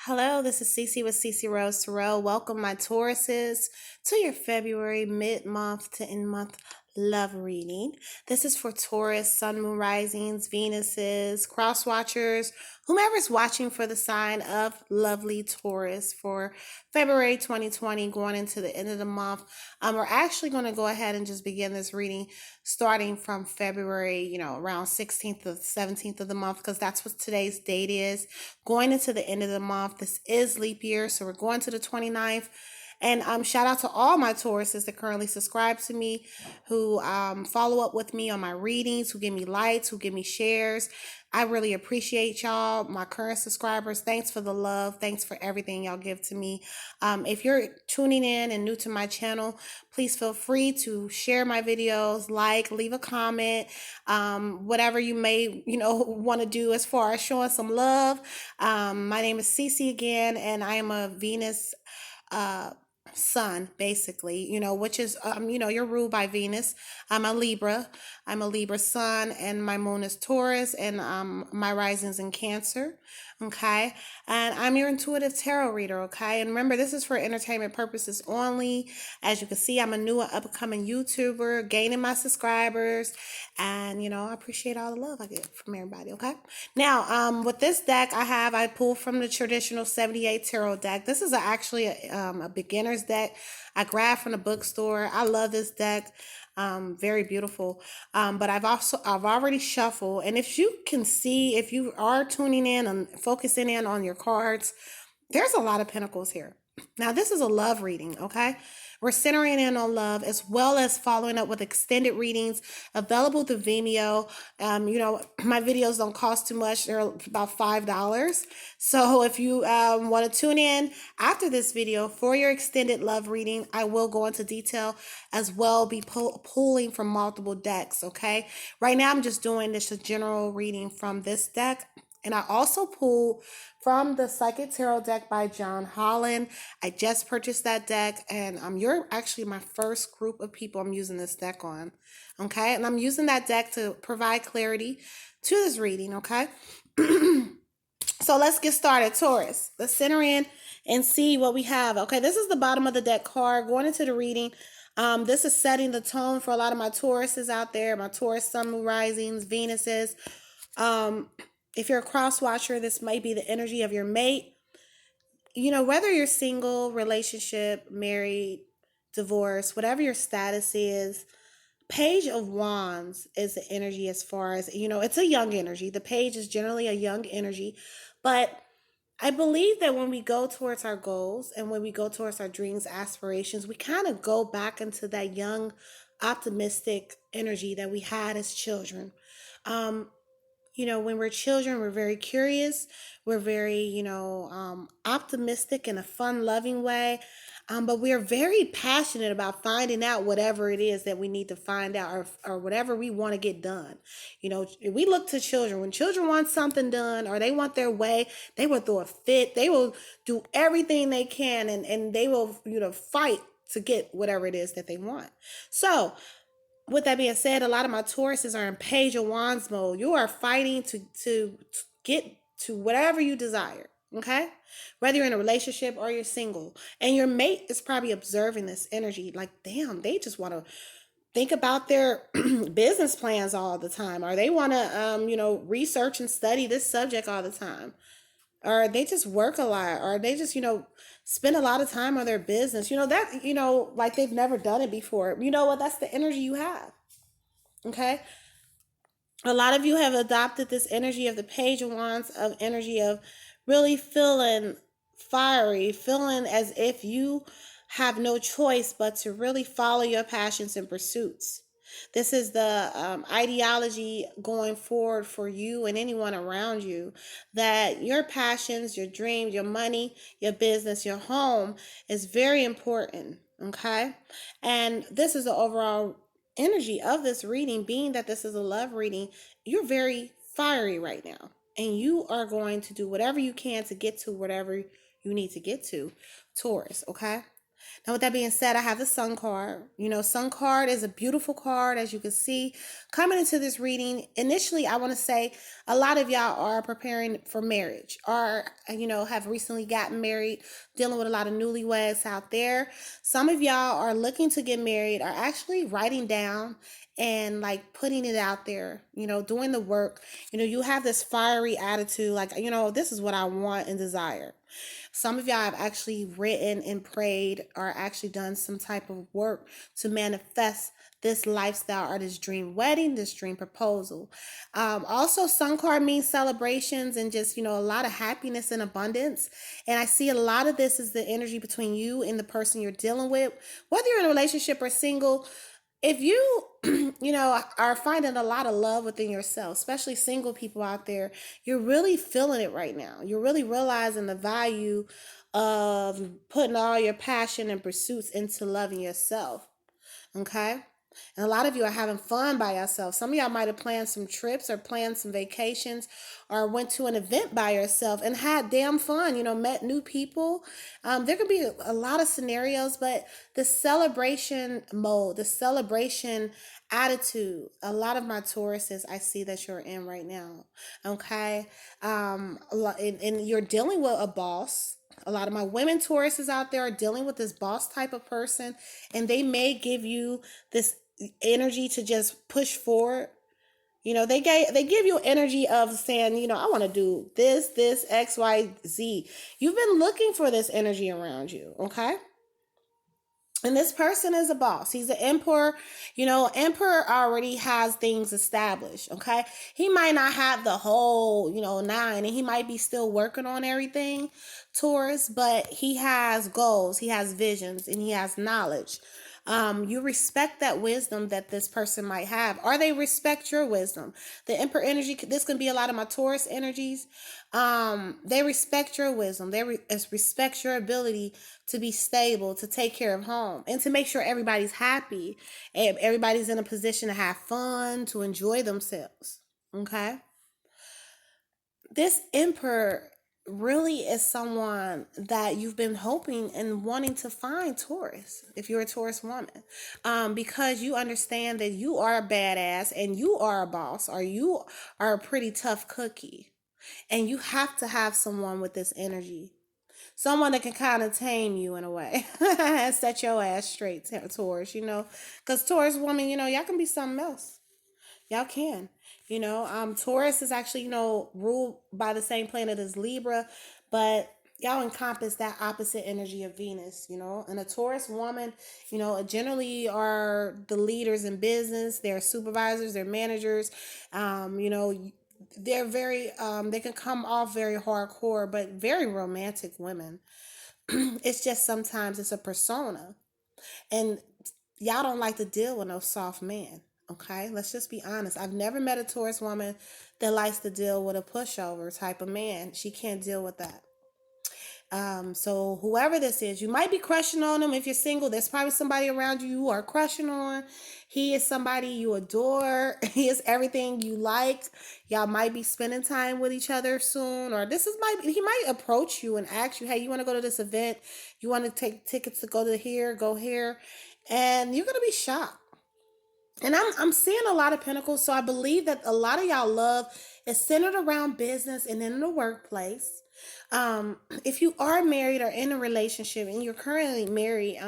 Hello, this is Cece with Rose Sorrell. Welcome, my Tauruses, to your February mid-month to end-month love reading. This is for Taurus, Sun, Moon, Risings, Venuses, cross watchers, whomever's watching for the sign of lovely Taurus for February 2020, going into the end of the month. We're actually going to go ahead and just begin this reading starting from February, around 16th to 17th of the month, because that's what today's date is. Going into the end of the month, this is leap year, so we're going to the 29th. And shout out to all my Tauruses that currently subscribe to me, who follow up with me on my readings, who give me likes, who give me shares. I really appreciate y'all, my current subscribers. Thanks for the love. Thanks for everything y'all give to me. If you're tuning in and new to my channel, please feel free to share my videos, leave a comment, whatever you may, want to do as far as showing some love. My name is Cece again, and I am a Venus sun, basically, which is you're ruled by Venus. I'm a Libra sun, and my moon is Taurus, and my rising's in Cancer. Okay, and I'm your intuitive tarot reader. Okay, and remember, this is for entertainment purposes only. As you can see, I'm a new and upcoming YouTuber, gaining my subscribers, and I appreciate all the love I get from everybody. Okay, now with this deck I pulled from the traditional 78 tarot deck. This is actually a beginner's deck I grabbed from the bookstore. I love this deck. Very beautiful. But I've already shuffled, and if you can see, if you are tuning in and focusing in on your cards, there's a lot of pentacles here. Now, this is a love reading, okay? We're centering in on love, as well as following up with extended readings available through Vimeo. My videos don't cost too much. They're about $5. So if you want to tune in after this video for your extended love reading, I will go into detail, as well be pulling from multiple decks, okay? Right now, I'm just doing this a general reading from this deck. And I also pulled from the Psychic Tarot deck by John Holland. I just purchased that deck, and you're actually my first group of people I'm using this deck on. Okay, and I'm using that deck to provide clarity to this reading. Okay, so let's get started, Taurus. Let's center in and see what we have. Okay, this is the bottom of the deck card going into the reading. This is setting the tone for a lot of my Tauruses out there, my Taurus, Sun, Moon, Risings, Venuses. If you're a cross watcher, this might be the energy of your mate. Whether you're single, relationship, married, divorced, whatever your status is, Page of Wands is the energy, as far as, it's a young energy. The page is generally a young energy, but I believe that when we go towards our goals and when we go towards our dreams, aspirations, we kind of go back into that young, optimistic energy that we had as children. When we're children, we're very curious. We're very, optimistic in a fun, loving way. But we are very passionate about finding out whatever it is that we need to find out, or whatever we want to get done. We look to children. When children want something done, or they want their way, they will throw a fit. They will do everything they can, and they will, fight to get whatever it is that they want. So, with that being said, a lot of my Tauruses are in Page of Wands mode. You are fighting to get to whatever you desire, okay? Whether you're in a relationship or you're single. And your mate is probably observing this energy like, damn, they just want to think about their business plans all the time. Or they want to, research and study this subject all the time. Or they just work a lot. Or they just, spend a lot of time on their business, like they've never done it before. You know what? That's the energy you have. Okay. A lot of you have adopted this energy of the Page of Wands, of energy of really feeling fiery, feeling as if you have no choice but to really follow your passions and pursuits. This is the ideology going forward for you and anyone around you, that your passions, your dreams, your money, your business, your home is very important. Okay. And this is the overall energy of this reading, being that this is a love reading. You're very fiery right now, and you are going to do whatever you can to get to whatever you need to get to, Taurus. Okay. Now, with that being said, I have the Sun card. Sun card is a beautiful card, as you can see. Coming into this reading, initially, I want to say a lot of y'all are preparing for marriage or, have recently gotten married, dealing with a lot of newlyweds out there. Some of y'all are looking to get married, are actually writing down and like putting it out there, doing the work. You have this fiery attitude, like, this is what I want and desire. Some of y'all have actually written and prayed or actually done some type of work to manifest this lifestyle or this dream wedding, this dream proposal. Also, Sun card means celebrations and just, a lot of happiness and abundance. And I see a lot of this is the energy between you and the person you're dealing with, whether you're in a relationship or single. If you are finding a lot of love within yourself, especially single people out there, you're really feeling it right now. You're really realizing the value of putting all your passion and pursuits into loving yourself. Okay. And a lot of you are having fun by yourself. Some of y'all might have planned some trips or planned some vacations or went to an event by yourself and had damn fun, met new people. There could be a lot of scenarios, but the celebration mode, the celebration attitude, a lot of my Tauruses I see that you're in right now. Okay. And you're dealing with a boss. A lot of my women Tauruses out there are dealing with this boss type of person, and they may give you this energy to just push forward. They give you energy of saying, I want to do this XYZ. You've been looking for this energy around you, okay? And this person is a boss. He's an emperor. Emperor already has things established. Okay. He might not have the whole, nine, and he might be still working on everything, Taurus, but he has goals, he has visions, and he has knowledge. You respect that wisdom that this person might have, or they respect your wisdom. The Emperor energy, this can be a lot of my Taurus energies. They respect your wisdom. They respect your ability to be stable, to take care of home, and to make sure everybody's happy and everybody's in a position to have fun, to enjoy themselves. Okay. This Emperor really is someone that you've been hoping and wanting to find, Taurus, if you're a Taurus woman, because you understand that you are a badass and you are a boss, or you are a pretty tough cookie, and you have to have someone with this energy, someone that can kind of tame you in a way and set your ass straight, Taurus, because Taurus woman, y'all can be something else. Y'all can. Taurus is actually, ruled by the same planet as Libra, but y'all encompass that opposite energy of Venus, And a Taurus woman, generally are the leaders in business, they're supervisors, they're managers. They're very, they can come off very hardcore, but very romantic women. It's just sometimes it's a persona. And y'all don't like to deal with no soft man. Okay, let's just be honest. I've never met a Taurus woman that likes to deal with a pushover type of man. She can't deal with that. So whoever this is, you might be crushing on him. If you're single, there's probably somebody around you you are crushing on. He is somebody you adore. He is everything you like. Y'all might be spending time with each other soon, or he might approach you and ask you, hey, you want to go to this event? You want to take tickets to go here, and you're gonna be shocked. And I'm seeing a lot of pentacles, so I believe that a lot of y'all love is centered around business and in the workplace. If you are married or in a relationship and you're currently married,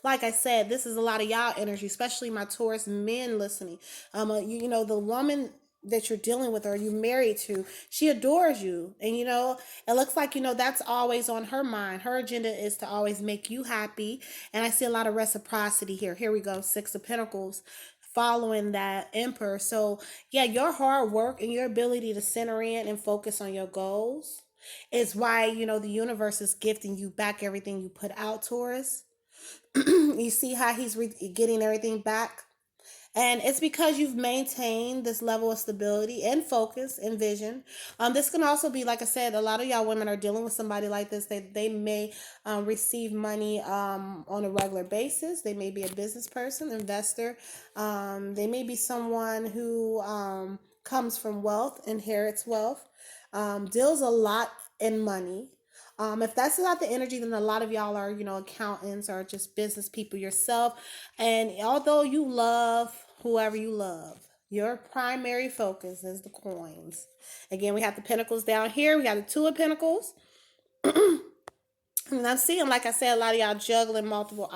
like I said, this is a lot of y'all energy, especially my Taurus men listening. The woman that you're dealing with or you married to, she adores you, and it looks like that's always on her mind. Her agenda is to always make you happy, and I see a lot of reciprocity here we go, Six of Pentacles following that Emperor. So yeah, your hard work and your ability to center in and focus on your goals is why the universe is gifting you back everything you put out, Taurus. You see how he's getting everything back, and it's because you've maintained this level of stability and focus and vision. This can also be, like I said, a lot of y'all women are dealing with somebody like this. They may receive money on a regular basis. They may be a business person, investor. They may be someone who comes from wealth, inherits wealth, deals a lot in money. If that's not the energy, then a lot of y'all are, accountants or just business people yourself. And although you love whoever you love, your primary focus is the coins. Again, we have the pentacles down here. We got the two of pentacles. And I'm seeing, like I said, a lot of y'all juggling multiple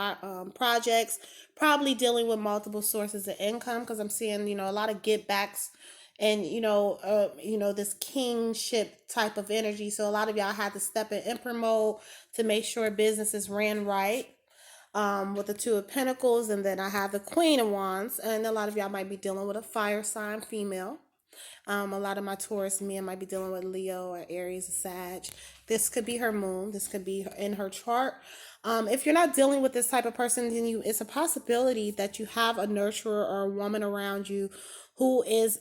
projects, probably dealing with multiple sources of income, because I'm seeing, a lot of get backs and, this kingship type of energy. So a lot of y'all had to step in emperor mode to make sure businesses ran right. With the two of pentacles, and then I have the queen of wands, and a lot of y'all might be dealing with a fire sign female. A lot of my Taurus men might be dealing with Leo or Aries or Sag. This could be her moon. This could be in her chart. If you're not dealing with this type of person, then it's a possibility that you have a nurturer or a woman around you who is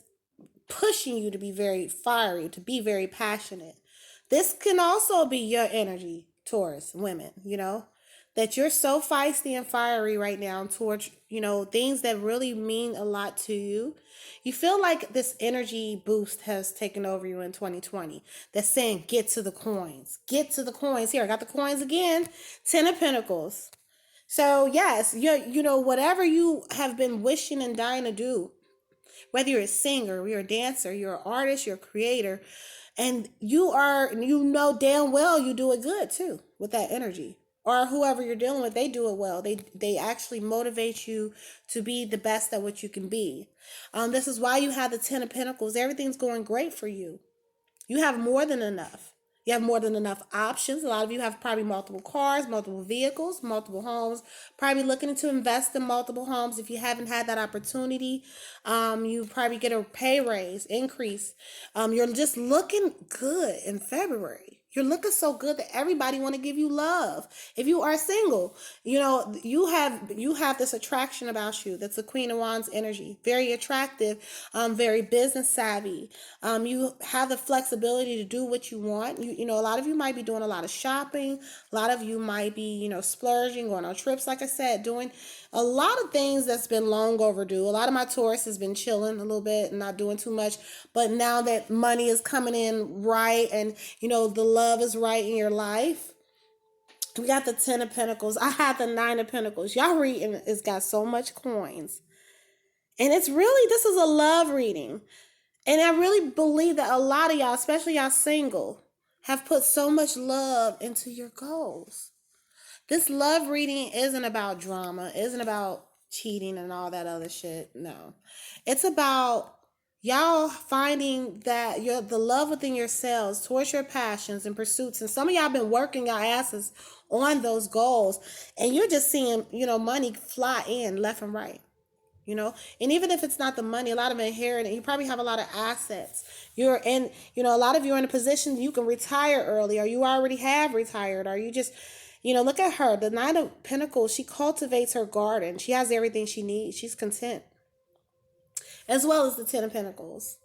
pushing you to be very fiery, to be very passionate. This can also be your energy, Taurus women, that you're so feisty and fiery right now towards, things that really mean a lot to you. You feel like this energy boost has taken over you in 2020. That's saying, get to the coins. Get to the coins. Here, I got the coins again. 10 of Pentacles. So, yes, whatever you have been wishing and dying to do, whether you're a singer, you're a dancer, you're an artist, you're a creator, and you know damn well you do it good too with that energy. Or whoever you're dealing with, they do it well. They actually motivate you to be the best at what you can be. This is why you have the 10 of Pentacles. Everything's going great for you. You have more than enough. You have more than enough options. A lot of you have probably multiple cars, multiple vehicles, multiple homes, probably looking to invest in multiple homes. If you haven't had that opportunity, you probably get a pay raise, increase. You're just looking good in February. You're looking so good that everybody want to give you love. If you are single, you have this attraction about you. That's the Queen of Wands energy. Very attractive, very business savvy. You have the flexibility to do what you want. A lot of you might be doing a lot of shopping. A lot of you might be, splurging, going on trips, like I said, doing a lot of things that's been long overdue. A lot of my Taurus has been chilling a little bit and not doing too much. But now that money is coming in right and, the love is right in your life, we got the 10 of Pentacles. I had the 9 of Pentacles. Y'all reading, it's got so much coins. And this is a love reading. And I really believe that a lot of y'all, especially y'all single, have put so much love into your goals. This love reading isn't about drama, isn't about cheating and all that other shit. No. It's about y'all finding that the love within yourselves towards your passions and pursuits. And some of y'all been working your asses on those goals, and you're just seeing, money fly in left and right. And even if it's not the money, a lot of inheritance, you probably have a lot of assets. You're in, a lot of you are in a position you can retire early, or you already have retired, or you just, look at her. The 9 of Pentacles, she cultivates her garden. She has everything she needs. She's content. As well as the 10 of Pentacles.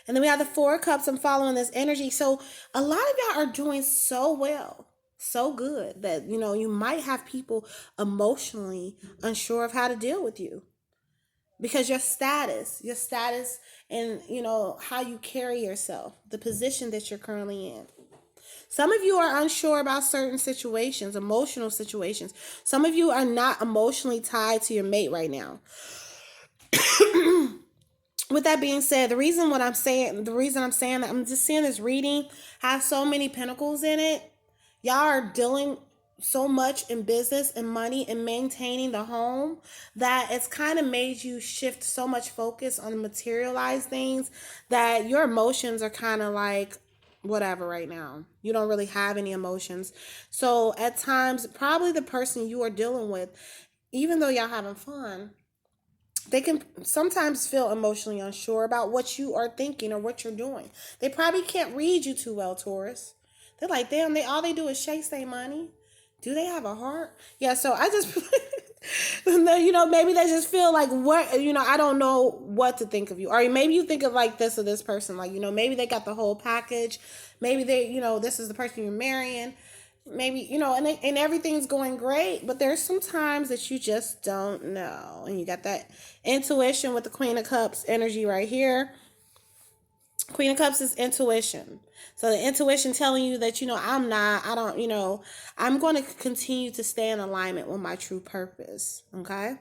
And then we have the 4 of Cups. I'm following this energy. So a lot of y'all are doing so well, so good, that, you might have people emotionally unsure of how to deal with you. Because your status and, how you carry yourself, the position that you're currently in. Some of you are unsure about certain situations, emotional situations. Some of you are not emotionally tied to your mate right now. With that being said, the reason I'm saying that, I'm just seeing this reading have so many pentacles in it. Y'all are dealing so much in business and money and maintaining the home that it's kind of made you shift so much focus on materialized things that your emotions are kind of like whatever right now. You don't really have any emotions. So at times, probably the person you are dealing with, even though y'all having fun, they can sometimes feel emotionally unsure about what you are thinking or what you're doing. They probably can't read you too well, Taurus. They're like, damn, all they do is chase their money. Do they have a heart? Yeah, so I just, maybe they just feel like, what, I don't know what to think of you. Or maybe you think of like this or this person, like, maybe they got the whole package. Maybe they, this is the person you're marrying. Maybe, and everything's going great, but there's some times that you just don't know. And you got that intuition with the Queen of Cups energy right here. Queen of Cups is intuition. So the intuition telling you that, I don't, I'm going to continue to stay in alignment with my true purpose. Okay.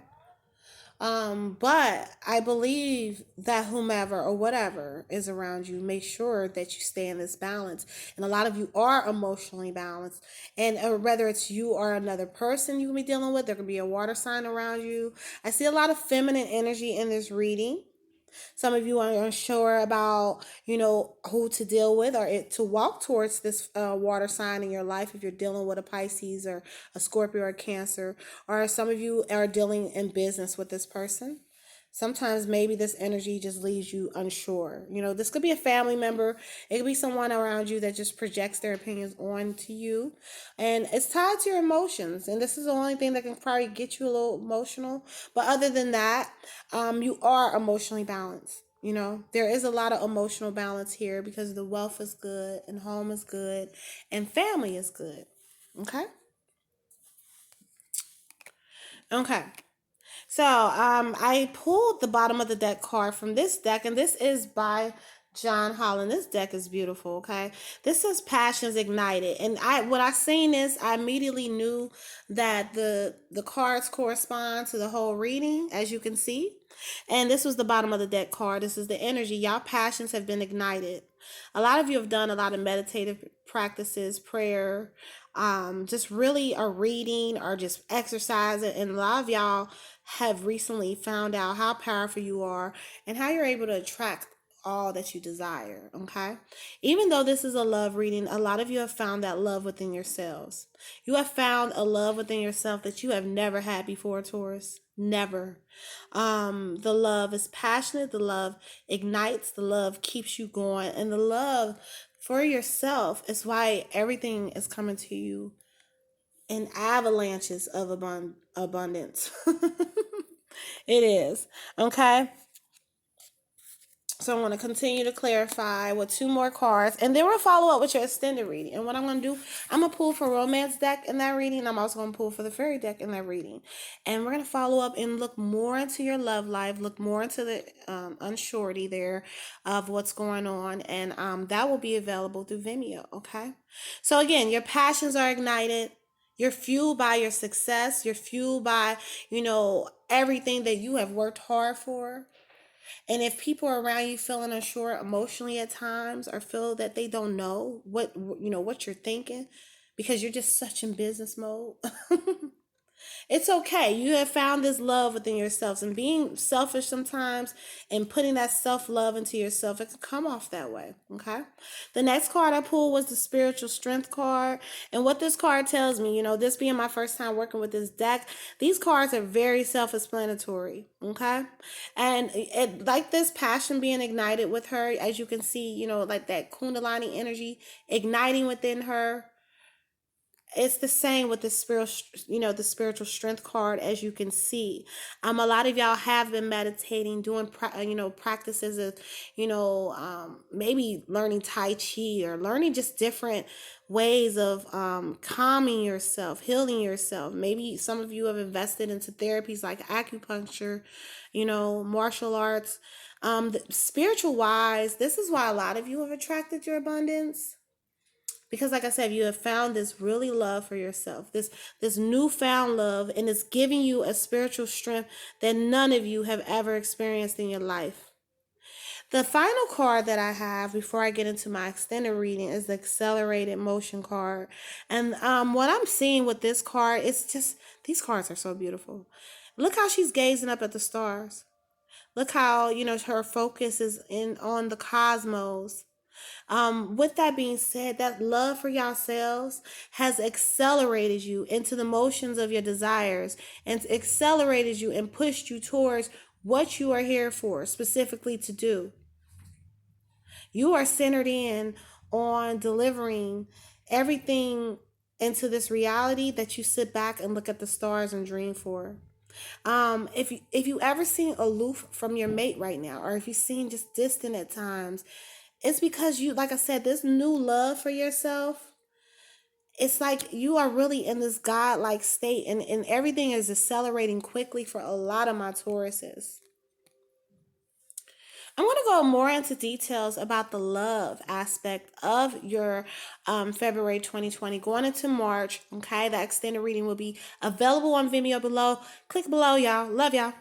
But I believe that whomever or whatever is around you, make sure that you stay in this balance. And a lot of you are emotionally balanced. And whether it's you or another person you can be dealing with, there could be a water sign around you. I see a lot of feminine energy in this reading. Some of you are unsure about, who to deal with or to walk towards this water sign in your life if you're dealing with a Pisces or a Scorpio or a Cancer. Or some of you are dealing in business with this person. Sometimes maybe this energy just leaves you unsure. This could be a family member. It could be someone around you that just projects their opinions on to you. And it's tied to your emotions. And this is the only thing that can probably get you a little emotional. But other than that, you are emotionally balanced. There is a lot of emotional balance here because the wealth is good and home is good and family is good. Okay? Okay. So, I pulled the bottom of the deck card from this deck, and this is by John Holland. This deck is beautiful. Okay, this says passions ignited, and when I seen this, I immediately knew that the cards correspond to the whole reading, as you can see. And this was the bottom of the deck card. This is the energy. Y'all passions have been ignited. A lot of you have done a lot of meditative practices, prayer, just really are reading or just exercising. And a lot of y'all have recently found out how powerful you are and how you're able to attract all that you desire. Okay. Even though this is a love reading, a lot of you have found that love within yourselves. You have found a love within yourself that you have never had before, Taurus. Never. The love is passionate, the love ignites, the love keeps you going, and the love for yourself is why everything is coming to you in avalanches of abundance. It is. Okay. So I'm going to continue to clarify with two more cards, and then we'll follow up with your extended reading. And what I'm going to do, I'm going to pull for romance deck in that reading. I'm also going to pull for the fairy deck in that reading. And we're going to follow up and look more into your love life, look more into the unsurety there of what's going on. And that will be available through Vimeo, okay? So again, your passions are ignited. You're fueled by your success. You're fueled by, everything that you have worked hard for. And if people around you feeling unsure emotionally at times or feel that they don't know what you're thinking because you're just such in business mode, it's okay. You have found this love within yourselves, and being selfish sometimes and putting that self-love into yourself, it can come off that way. Okay. The next card I pulled was the spiritual strength card. And what this card tells me, this being my first time working with this deck, these cards are very self-explanatory. Okay. And like this passion being ignited with her, as you can see, like that Kundalini energy igniting within her. It's the same with the the spiritual strength card, as you can see. A lot of y'all have been meditating, doing practices of maybe learning Tai Chi or learning just different ways of calming yourself, healing yourself. Maybe some of you have invested into therapies like acupuncture, martial arts. Spiritual wise, this is why a lot of you have attracted your abundance, because like I said, you have found this really love for yourself, this newfound love, and it's giving you a spiritual strength that none of you have ever experienced in your life. The final card that I have before I get into my extended reading is the accelerated motion card. And what I'm seeing with this card, it's just, these cards are so beautiful. Look how she's gazing up at the stars. Look how, her focus is on the cosmos. With that being said, that love for yourselves has accelerated you into the motions of your desires and accelerated you and pushed you towards what you are here for, specifically to do. You are centered in on delivering everything into this reality that you sit back and look at the stars and dream for. If you ever seem aloof from your mate right now, or if you seem just distant at times, it's because you, like I said, this new love for yourself, it's like you are really in this godlike state, and everything is accelerating quickly for a lot of my Tauruses. I'm going to go more into details about the love aspect of your February 2020 going into March. Okay, that extended reading will be available on Vimeo below. Click below, y'all. Love y'all.